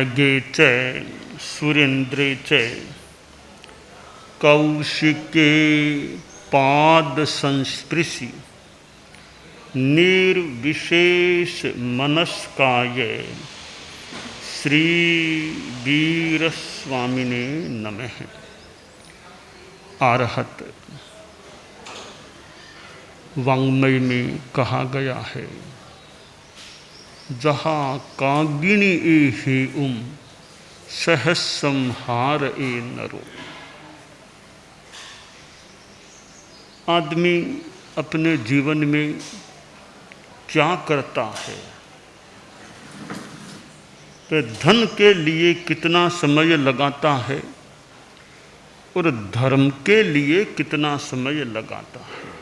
नगे च सुरेन्द्रे च कौशिके पाद संस्पृशि निर्विशेष मनस्काय श्री वीर स्वामिने नमः। आरहत वाङ्मय में कहा गया है, जहाँ कागिनी ए हे सहस संहार ए नरो। आदमी अपने जीवन में क्या करता है, वह धन के लिए कितना समय लगाता है और धर्म के लिए कितना समय लगाता है।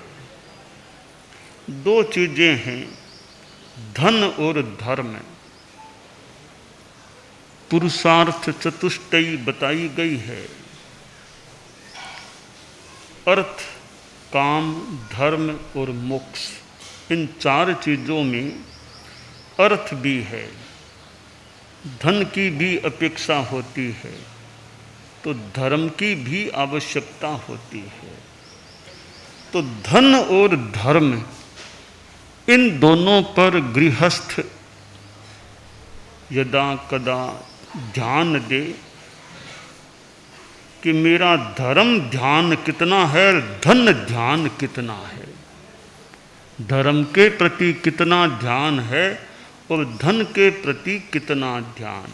दो चीजें हैं, धन और धर्म। पुरुषार्थ चतुष्टयी बताई गई है। अर्थ, काम, धर्म और मोक्ष, इन चार चीजों में अर्थ भी है। धन की भी अपेक्षा होती है तो धर्म की भी आवश्यकता होती है। तो धन और धर्म, इन दोनों पर गृहस्थ यदा कदा ध्यान दे कि मेरा धर्म ध्यान कितना है, धन ध्यान कितना है, धर्म के प्रति कितना ध्यान है और धन के प्रति कितना ध्यान।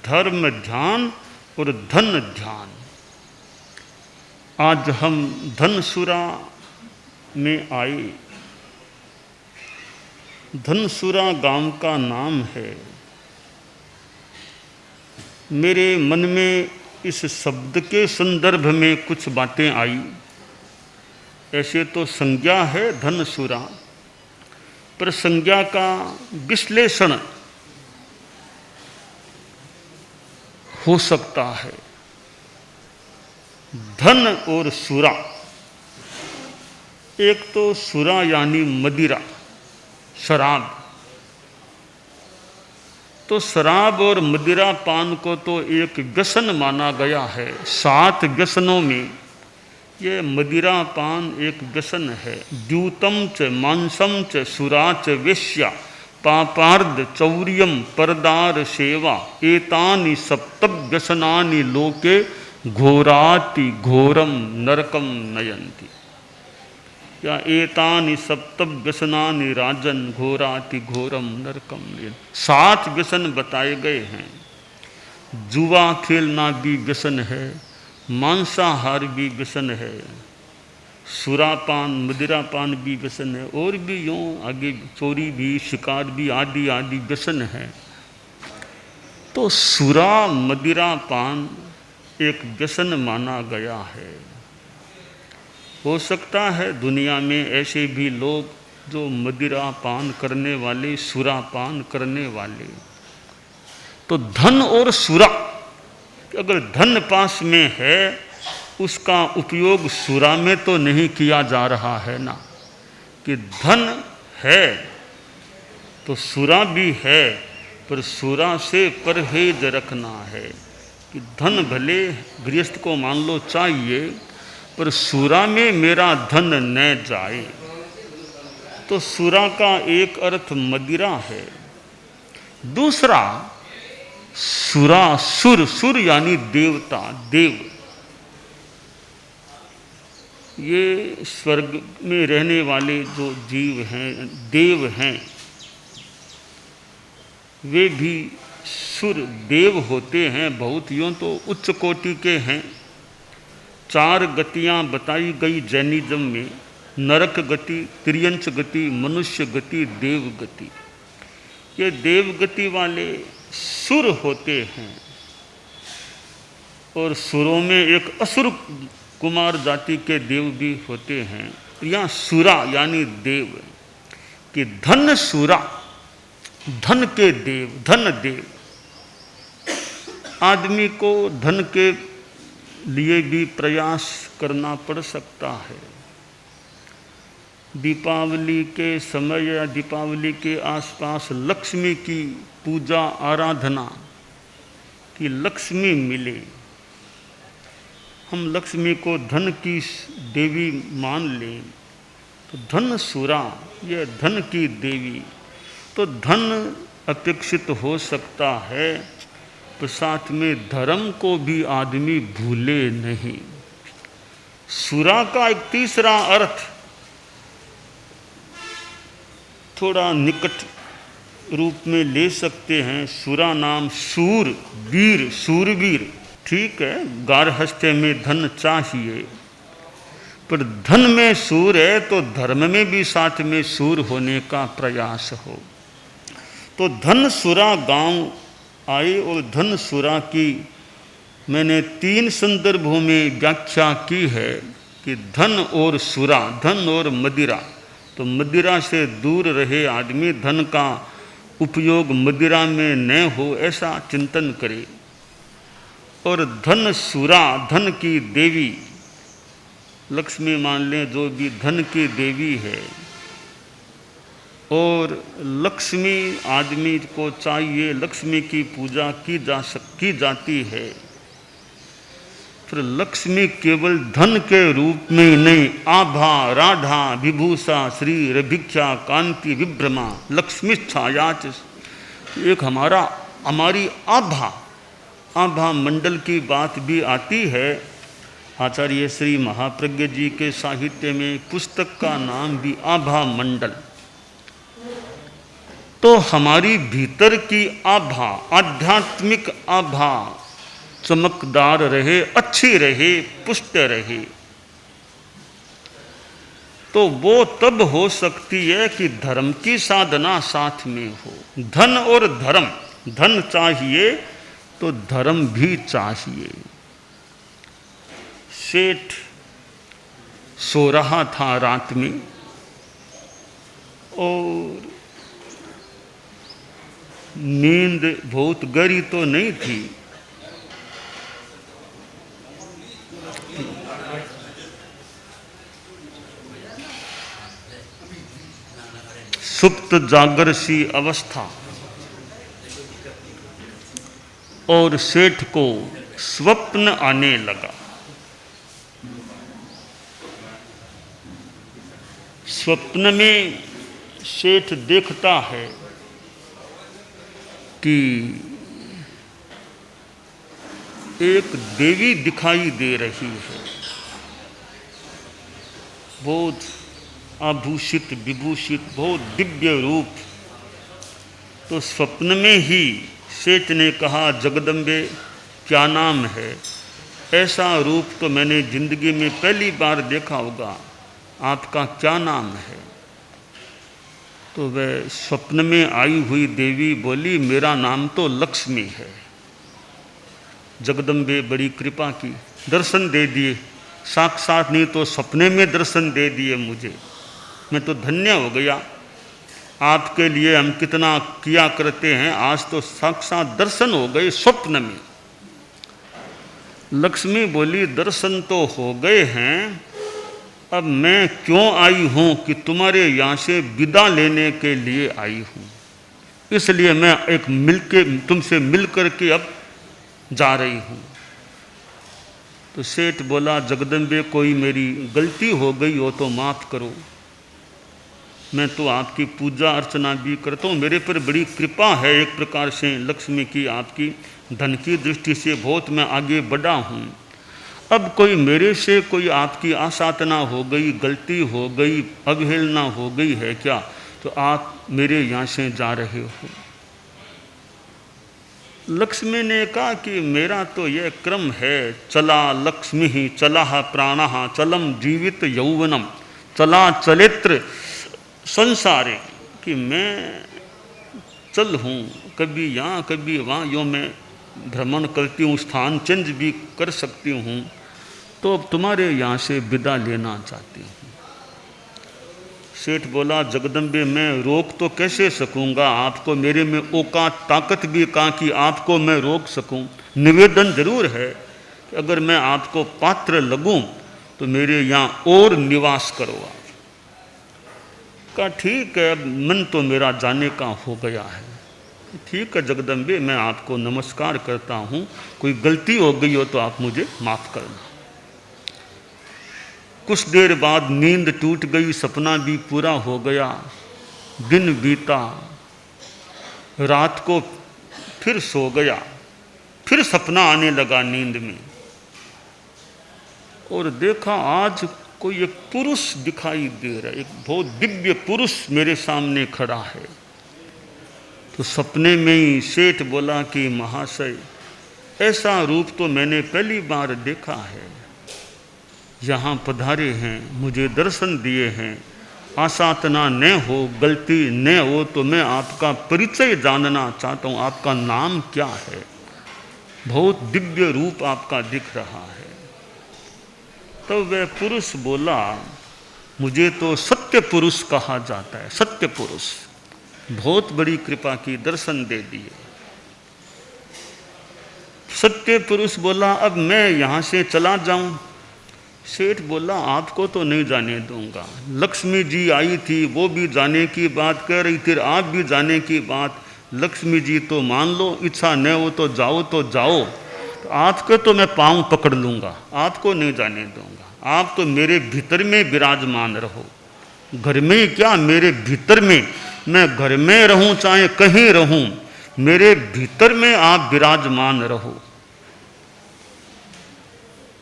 धर्म ध्यान और धन ध्यान। आज हम धनसुरा में आए। धनसुरा गांव का नाम है। मेरे मन में इस शब्द के संदर्भ में कुछ बातें आई। ऐसे तो संज्ञा है धनसुरा, पर संज्ञा का विश्लेषण हो सकता है। धन और सुरा, एक तो सुरा यानी मदिरा, शराब। तो शराब और मदिरा पान को तो एक व्यसन माना गया है। 7 व्यसनों में ये मदिरा पान एक व्यसन है। द्यूतम च मांसम च सुरा च वेश्या पापार्ध चौर्यम परदार सेवा एतानि सप्तव्यसनानि लोके घोराति घोरम नरकम नयन्ति। या एतानि सप्तव्यसनानि राजन घोराति घोरम नरकम नयन्ति। 7 व्यसन बताए गए हैं। जुआ खेलना भी व्यसन है, मांसाहार भी व्यसन है, सुरापान मदिरापान भी व्यसन है, और भी यूँ आगे चोरी भी, शिकार भी, आदि आदि व्यसन है। तो सुरा मदिरापान एक व्यसन माना गया है। हो सकता है दुनिया में ऐसे भी लोग जो मदिरापान करने वाले, सुरापान करने वाले। तो धन और सुरा, अगर धन पास में है उसका उपयोग सुरा में तो नहीं किया जा रहा है ना, कि धन है तो सुरा भी है, पर सुरा से परहेज रखना है। कि धन भले गृहस्थ को मान लो चाहिए, पर सुरा में मेरा धन न जाए। तो सुरा का एक अर्थ मदिरा है। दूसरा सुरा, सुर, सुर यानी देवता, देव। ये स्वर्ग में रहने वाले जो जीव हैं, देव हैं, वे भी सुर देव होते हैं। बहुत यूँ तो उच्च कोटि के हैं। 4 गतियाँ बताई गई जैनिज्म में, नरक गति, त्रियंच गति, मनुष्य गति, देव गति। ये देव गति वाले सुर होते हैं। और सुरों में एक असुर कुमार जाति के देव भी होते हैं। यहाँ सुरा यानी देव, कि धन सुरा, धन के देव, धन देव। आदमी को धन के लिए भी प्रयास करना पड़ सकता है। दीपावली के समय या दीपावली के आसपास लक्ष्मी की पूजा आराधना कि लक्ष्मी मिले। हम लक्ष्मी को धन की देवी मान लें तो धन सुरा, यह धन की देवी, तो धन अपेक्षित हो सकता है, तो साथ में धर्म को भी आदमी भूले नहीं। सुरा का एक तीसरा अर्थ थोड़ा निकट रूप में ले सकते हैं। सुरा नाम सूर, वीर, सूरवीर, ठीक है, गारहस्थ्य में धन चाहिए, पर धन में सूर है तो धर्म में भी साथ में सूर होने का प्रयास हो। तो धन सुरा गांव आए और धन सुरा की मैंने 3 संदर्भों में व्याख्या की है कि धन और सुरा, धन और मदिरा। तो मदिरा से दूर रहे आदमी, धन का उपयोग मदिरा में न हो ऐसा चिंतन करे। और धन सुरा, धन की देवी लक्ष्मी मान लें, जो भी धन की देवी है। और लक्ष्मी आदमी को चाहिए, लक्ष्मी की पूजा की जाती है। फिर लक्ष्मी केवल धन के रूप में ही नहीं, आभा, राधा, विभूषा, श्री, भिक्षा, कांति, विभ्रमा, लक्ष्मी छायाच, एक हमारी आभा मंडल की बात भी आती है। आचार्य श्री महाप्रज्ञ जी के साहित्य में पुस्तक का नाम भी आभा मंडल। तो हमारी भीतर की आभा, आध्यात्मिक आभा चमकदार रहे, अच्छी रहे, पुष्ट रहे, तो वो तब हो सकती है कि धर्म की साधना साथ में हो। धन और धर्म, धन चाहिए तो धर्म भी चाहिए। सेठ सो रहा था रात में और नींद बहुत गहरी तो नहीं थी, सुप्त जागर सी अवस्था, और सेठ को स्वप्न आने लगा। स्वप्न में सेठ देखता है कि एक देवी दिखाई दे रही है, बहुत आभूषित विभूषित, बहुत दिव्य रूप। तो स्वप्न में ही सेठ ने कहा, जगदम्बे क्या नाम है? ऐसा रूप तो मैंने जिंदगी में पहली बार देखा होगा, आपका क्या नाम है? तो वह स्वप्न में आई हुई देवी बोली, मेरा नाम तो लक्ष्मी है। जगदम्बे बड़ी कृपा की, दर्शन दे दिए, साक्षात नहीं तो सपने में दर्शन दे दिए मुझे, मैं तो धन्य हो गया। आपके लिए हम कितना किया करते हैं, आज तो साक्षात दर्शन हो गए स्वप्न में। लक्ष्मी बोली, दर्शन तो हो गए हैं, अब मैं क्यों आई हूँ कि तुम्हारे यहाँ से विदा लेने के लिए आई हूँ, इसलिए मैं तुमसे मिल करके अब जा रही हूँ। तो सेठ बोला, जगदम्बे कोई मेरी गलती हो गई हो तो माफ़ करो, मैं तो आपकी पूजा अर्चना भी करता हूँ, मेरे पर बड़ी कृपा है एक प्रकार से लक्ष्मी की, आपकी धन की दृष्टि से बहुत मैं आगे बढ़ा हूँ। अब कोई मेरे से कोई आपकी आसाधना हो गई, गलती हो गई, अवहेलना हो गई है क्या, तो आप मेरे यहाँ से जा रहे हो? लक्ष्मी ने कहा कि मेरा तो यह क्रम है, चला लक्ष्मी ही चला प्राणः चलम जीवित यौवनम चला चलित्र संसारे, कि मैं चल हूँ, कभी यहाँ कभी वहाँ, यूँ मैं भ्रमण करती हूँ, स्थान चेंज भी कर सकती हूँ, तो अब तुम्हारे यहाँ से विदा लेना चाहती हूँ। सेठ बोला, जगदम्बे मैं रोक तो कैसे सकूँगा आपको, मेरे में औकात ताकत भी कहाँ कि आपको मैं रोक सकूँ। निवेदन जरूर है कि अगर मैं आपको पात्र लगूँ तो मेरे यहाँ और निवास करो आप। कहा ठीक है, अब मन तो मेरा जाने का हो गया है, ठीक है जगदम्बे, मैं आपको नमस्कार करता हूँ, कोई गलती हो गई हो तो आप मुझे माफ़ करना। कुछ देर बाद नींद टूट गई, सपना भी पूरा हो गया। दिन बीता, रात को फिर सो गया, फिर सपना आने लगा नींद में, और देखा आज कोई एक पुरुष दिखाई दे रहा है, एक बहुत दिव्य पुरुष मेरे सामने खड़ा है। तो सपने में ही सेठ बोला कि महाशय, ऐसा रूप तो मैंने पहली बार देखा है, यहाँ पधारे हैं, मुझे दर्शन दिए हैं, आसातना न हो, गलती न हो तो मैं आपका परिचय जानना चाहता हूँ, आपका नाम क्या है? बहुत दिव्य रूप आपका दिख रहा है। तो वह पुरुष बोला, मुझे तो सत्य पुरुष कहा जाता है, सत्य पुरुष। बहुत बड़ी कृपा की, दर्शन दे दिए। सत्य पुरुष बोला, अब मैं यहाँ से चला जाऊं? सेठ बोला, आपको तो नहीं जाने दूंगा। लक्ष्मी जी आई थी, वो भी जाने की बात कह रही थी, आप भी जाने की बात। लक्ष्मी जी तो मान लो, इच्छा न हो तो जाओ तो जाओ, तो आपके तो मैं पाँव पकड़ लूँगा, आपको नहीं जाने दूंगा। आप तो मेरे भीतर में विराजमान रहो, घर में क्या, मेरे भीतर में। मैं घर में रहूं चाहे कहीं रहूं, मेरे भीतर में आप विराजमान रहो।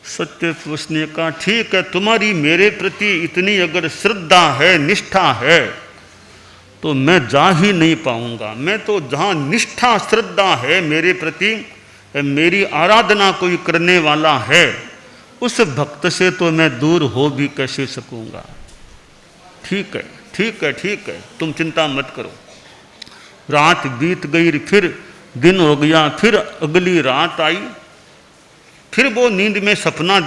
सत्य पुरुष ने कहा, ठीक है, तुम्हारी मेरे प्रति इतनी अगर श्रद्धा है, निष्ठा है, तो मैं जा ही नहीं पाऊंगा। मैं तो जहाँ निष्ठा श्रद्धा है मेरे प्रति, मेरी आराधना कोई करने वाला है, उस भक्त से तो मैं दूर हो भी कैसे सकूंगा। ठीक है, ठीक है, ठीक है, तुम चिंता मत करो। रात बीत गई, फिर दिन हो गया, फिर अगली रात आई, फिर वो नींद में सपना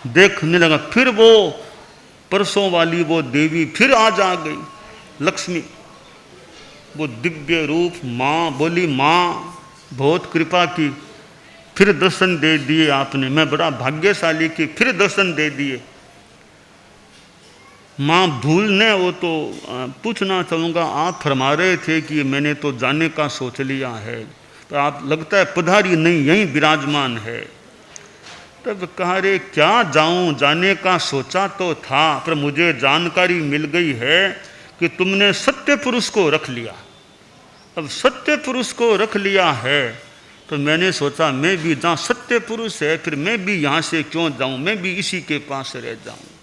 देखने लगा, फिर वो परसों वाली वो देवी फिर आज आ गई, लक्ष्मी। वो दिव्य रूप, माँ बोली, माँ बहुत कृपा की, फिर दर्शन दे दिए आपने, मैं बड़ा भाग्यशाली की, फिर दर्शन दे दिए। माँ भूलने वो तो पूछना चाहूँगा, आप फरमा रहे थे कि मैंने तो जाने का सोच लिया है, तो आप लगता है पधारी नहीं, यहीं विराजमान है। तब कहा, रे क्या जाऊँ, जाने का सोचा तो था, पर मुझे जानकारी मिल गई है कि तुमने सत्य पुरुष को रख लिया। अब सत्य पुरुष को रख लिया है तो मैंने सोचा मैं भी, जहाँ सत्य पुरुष है फिर मैं भी यहाँ से क्यों जाऊँ, मैं भी इसी के पास रह जाऊँ।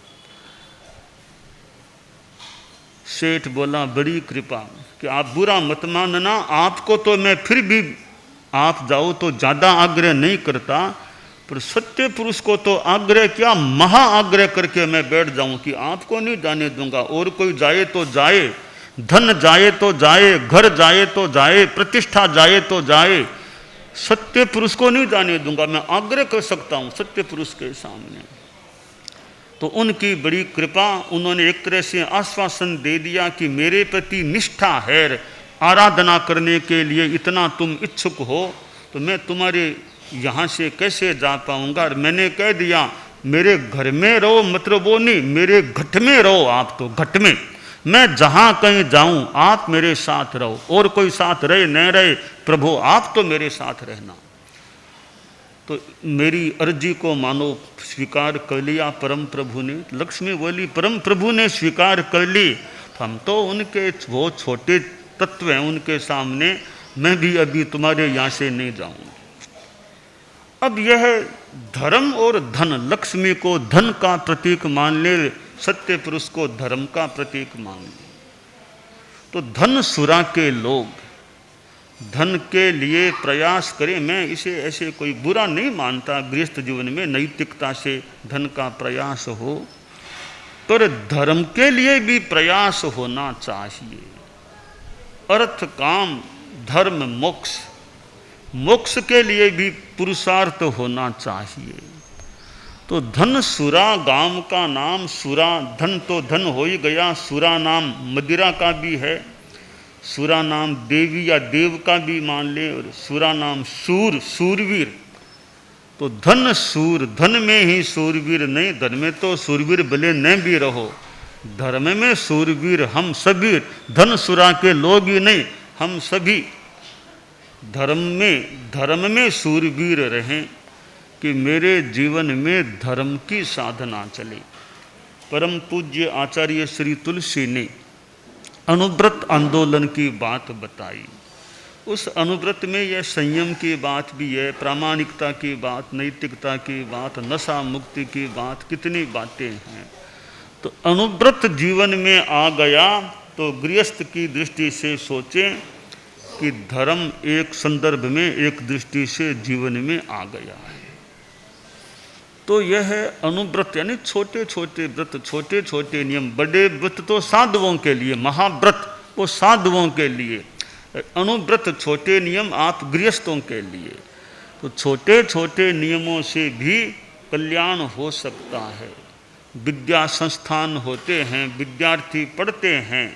सेठ बोला, बड़ी कृपा कि आप बुरा मत मानना, आपको तो मैं फिर भी आप जाओ तो ज़्यादा आग्रह नहीं करता, पर सत्य पुरुष को तो आग्रह क्या, महा आग्रह करके मैं बैठ जाऊं कि आपको नहीं जाने दूंगा। और कोई जाए तो जाए, धन जाए तो जाए, घर जाए तो जाए, प्रतिष्ठा जाए तो जाए, सत्य पुरुष को नहीं जाने दूंगा। मैं आग्रह कर सकता हूं सत्य पुरुष के सामने। तो उनकी बड़ी कृपा, उन्होंने एक तरह से आश्वासन दे दिया कि मेरे प्रति निष्ठा है, आराधना करने के लिए इतना तुम इच्छुक हो, तो मैं तुम्हारे यहाँ से कैसे जा पाऊंगा। और मैंने कह दिया मेरे घर में रहो, मतलब वो नहीं, मेरे घट में रहो, आप तो घट में, मैं जहाँ कहीं जाऊँ आप मेरे साथ रहो, और कोई साथ रहे न रहे, प्रभु आप तो मेरे साथ रहना। तो मेरी अर्जी को मानो स्वीकार कर लिया परम प्रभु ने। लक्ष्मी बोली, परम प्रभु ने स्वीकार कर ली, हम तो उनके वो छोटे तत्व हैं, उनके सामने मैं भी अभी तुम्हारे यहाँ से नहीं जाऊँगी। अब यह धर्म और धन, लक्ष्मी को धन का प्रतीक मान ले, सत्य पुरुष को धर्म का प्रतीक मान ले। तो धन सुरा के लोग धन के लिए प्रयास करें, मैं इसे ऐसे कोई बुरा नहीं मानता, गृहस्थ जीवन में नैतिकता से धन का प्रयास हो, पर धर्म के लिए भी प्रयास होना चाहिए। अर्थ काम धर्म मोक्ष, मोक्ष के लिए भी पुरुषार्थ होना चाहिए। तो धन सुरा, गांव का नाम सुरा, धन तो धन हो ही गया, सुरा नाम मदिरा का भी है, सुरा नाम देवी या देव का भी मान ले, और सुरा नाम सूर, सूरवीर। तो धन सूर, धन में ही सूरवीर नहीं, धन में तो सूरवीर भले न भी रहो, धर्म में सूरवीर हम सभी, धन सुरा के लोग ही नहीं हम सभी। धर्म में शूरवीर रहें कि मेरे जीवन में धर्म की साधना चले। परम पूज्य आचार्य श्री तुलसी ने अनुव्रत आंदोलन की बात बताई। उस अनुव्रत में यह संयम की बात भी है, प्रामाणिकता की बात, नैतिकता की बात, नशा मुक्ति की बात, कितनी बातें हैं। तो अनुव्रत जीवन में आ गया तो गृहस्थ की दृष्टि से सोचें कि धर्म एक संदर्भ में, एक दृष्टि से जीवन में आ गया है। तो यह है अनुव्रत, यानी छोटे छोटे व्रत, छोटे छोटे नियम। बड़े व्रत तो साधुओं के लिए, महाव्रत वो साधुओं के लिए, अनुव्रत छोटे नियम आप गृहस्थों के लिए। तो छोटे छोटे नियमों से भी कल्याण हो सकता है। विद्या संस्थान होते हैं, विद्यार्थी पढ़ते हैं,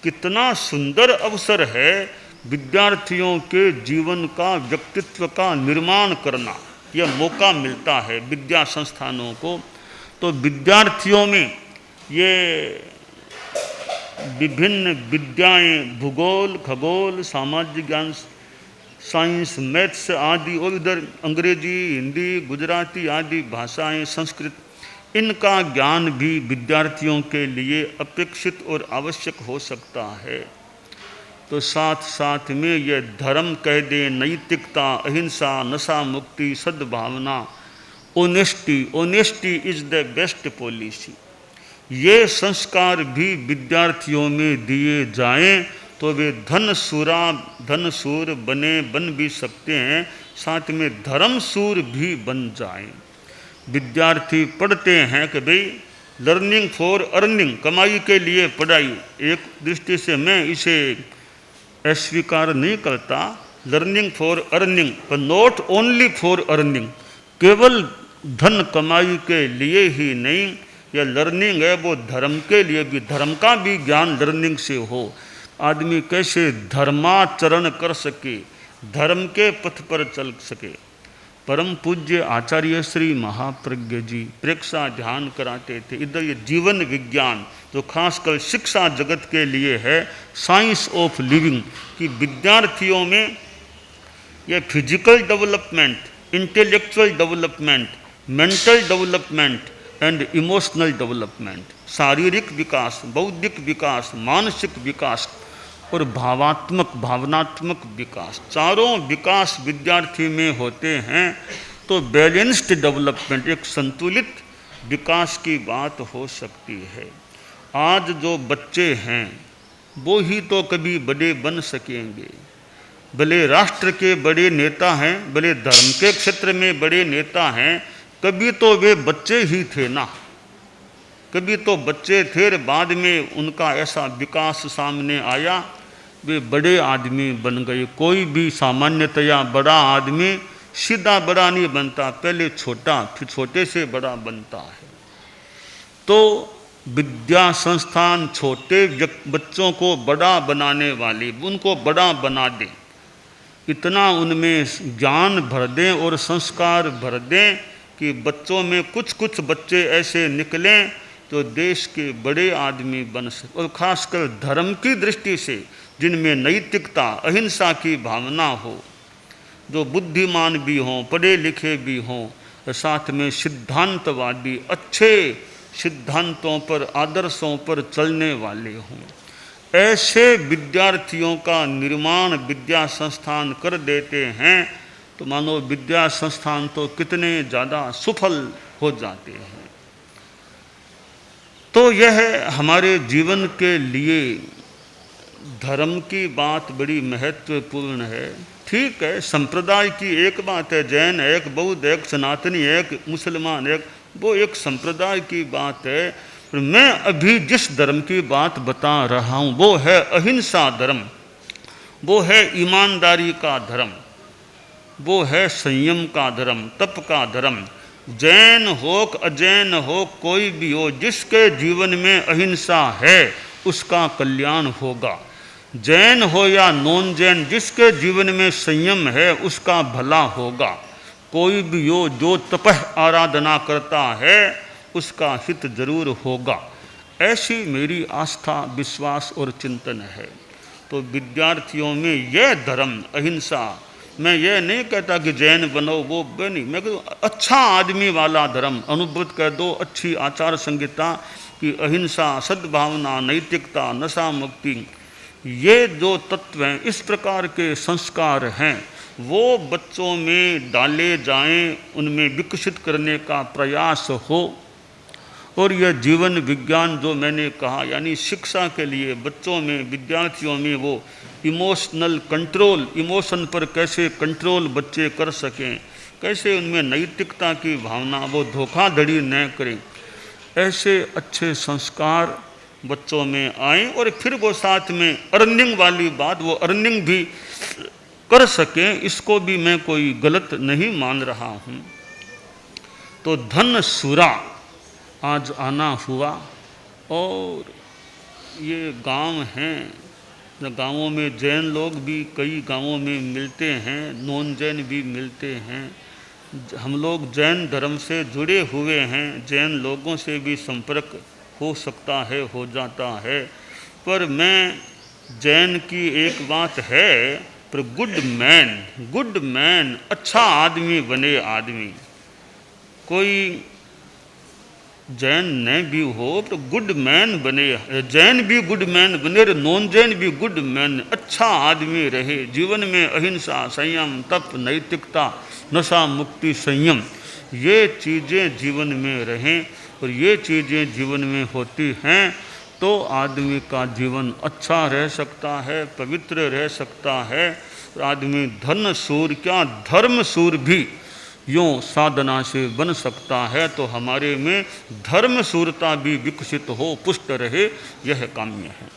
कितना सुंदर अवसर है विद्यार्थियों के जीवन का, व्यक्तित्व का निर्माण करना। यह मौका मिलता है विद्या संस्थानों को। तो विद्यार्थियों में ये विभिन्न विद्याएं, भूगोल, खगोल, सामाजिक ज्ञान, साइंस, मैथ्स आदि, और इधर अंग्रेजी, हिंदी, गुजराती आदि भाषाएं, संस्कृत, इनका ज्ञान भी विद्यार्थियों के लिए अपेक्षित और आवश्यक हो सकता है। तो साथ साथ में यह धर्म कह दें, नैतिकता, अहिंसा, नशा मुक्ति, सद्भावना, honesty is the best policy, ये संस्कार भी विद्यार्थियों में दिए जाएं तो वे धनसूर बन भी सकते हैं, साथ में धर्मसूर भी बन जाएं। विद्यार्थी पढ़ते हैं कि भाई लर्निंग फॉर अर्निंग, कमाई के लिए पढ़ाई। एक दृष्टि से मैं इसे अस्वीकार नहीं करता, लर्निंग फॉर अर्निंग, पर नॉट ओनली फॉर अर्निंग, केवल धन कमाई के लिए ही नहीं। यह लर्निंग है वो धर्म के लिए भी, धर्म का भी ज्ञान लर्निंग से हो। आदमी कैसे धर्माचरण कर सके, धर्म के पथ पर चल सके। परम पूज्य आचार्य श्री महाप्रज्ञ जी प्रेक्षा ध्यान कराते थे। इधर ये जीवन विज्ञान जो खासकर शिक्षा जगत के लिए है, साइंस ऑफ लिविंग, कि विद्यार्थियों में यह physical development, intellectual development, mental development and emotional development, शारीरिक विकास, बौद्धिक विकास, मानसिक विकास और भावनात्मक विकास, चारों विकास विद्यार्थी में होते हैं। तो बैलेंस्ड डेवलपमेंट, एक संतुलित विकास की बात हो सकती है। आज जो बच्चे हैं वो ही तो कभी बड़े बन सकेंगे। भले राष्ट्र के बड़े नेता हैं, भले धर्म के क्षेत्र में बड़े नेता हैं, कभी तो वे बच्चे ही थे ना, कभी तो बच्चे थे, बाद में उनका ऐसा विकास सामने आया, वे बड़े आदमी बन गए। कोई भी सामान्यतया बड़ा आदमी सीधा बड़ा नहीं बनता, पहले छोटा फिर छोटे से बड़ा बनता है। तो विद्या संस्थान छोटे बच्चों को बड़ा बनाने वाली, उनको बड़ा बना दें, इतना उनमें ज्ञान भर दें और संस्कार भर दें कि बच्चों में कुछ बच्चे ऐसे निकलें जो देश के बड़े आदमी बन सके। और खासकर धर्म की दृष्टि से जिनमें नैतिकता, अहिंसा की भावना हो, जो बुद्धिमान भी हों, पढ़े लिखे भी हों, साथ में सिद्धांतवादी, अच्छे सिद्धांतों पर, आदर्शों पर चलने वाले हों। ऐसे विद्यार्थियों का निर्माण विद्या संस्थान कर देते हैं तो मानो विद्या संस्थान तो कितने ज़्यादा सफल हो जाते हैं। तो यह हमारे जीवन के लिए धर्म की बात बड़ी महत्वपूर्ण है। ठीक है, संप्रदाय की एक बात है, जैन एक, बौद्ध एक, सनातनी एक, मुसलमान एक, वो एक संप्रदाय की बात है। मैं अभी जिस धर्म की बात बता रहा हूँ वो है अहिंसा धर्म, वो है ईमानदारी का धर्म, वो है संयम का धर्म, तप का धर्म। जैन हो अजैन हो, कोई भी हो, जिसके जीवन में अहिंसा है उसका कल्याण होगा। जैन हो या नॉन जैन, जिसके जीवन में संयम है उसका भला होगा। कोई भी हो जो तपह आराधना करता है उसका हित जरूर होगा। ऐसी मेरी आस्था, विश्वास और चिंतन है। तो तो विद्यार्थियों में यह धर्म अहिंसा, मैं ये नहीं कहता कि जैन बनो, वो नहीं, मैं कहता अच्छा आदमी वाला धर्म, अनुभूत कह दो, अच्छी आचार संहिता की अहिंसा, सद्भावना, नैतिकता, नशा मुक्ति, ये जो तत्व हैं, इस प्रकार के संस्कार हैं, वो बच्चों में डाले जाएं, उनमें विकसित करने का प्रयास हो। और यह जीवन विज्ञान जो मैंने कहा, यानी शिक्षा के लिए बच्चों में, विद्यार्थियों में वो इमोशनल कंट्रोल, इमोशन पर कैसे कंट्रोल बच्चे कर सकें, कैसे उनमें नैतिकता की भावना, वो धोखाधड़ी न करें, ऐसे अच्छे संस्कार बच्चों में आए। और फिर वो साथ में अर्निंग वाली बात, वो अर्निंग भी कर सकें, इसको भी मैं कोई गलत नहीं मान रहा हूँ। तो धन सुरा आज आना हुआ, और ये गांव हैं, गांवों में जैन लोग भी कई गांवों में मिलते हैं, नॉन जैन भी मिलते हैं। हम लोग जैन धर्म से जुड़े हुए हैं, जैन लोगों से भी संपर्क हो सकता है, हो जाता है। पर मैं जैन की एक बात है, पर गुड मैन, अच्छा आदमी बने आदमी। कोई जैन न भी हो तो गुड मैन बने, जैन भी गुड मैन बने और नॉन जैन भी गुड मैन, अच्छा आदमी रहे, जीवन में अहिंसा, संयम, तप, नैतिकता, नशा मुक्ति, संयम, ये चीज़ें जीवन में रहें। और ये चीज़ें जीवन में होती हैं तो आदमी का जीवन अच्छा रह सकता है, पवित्र रह सकता है। आदमी धन सूर क्या, धर्म सूर भी यूँ साधना से बन सकता है। तो हमारे में धर्म सूरता भी विकसित हो, पुष्ट रहे, यह काम्य है।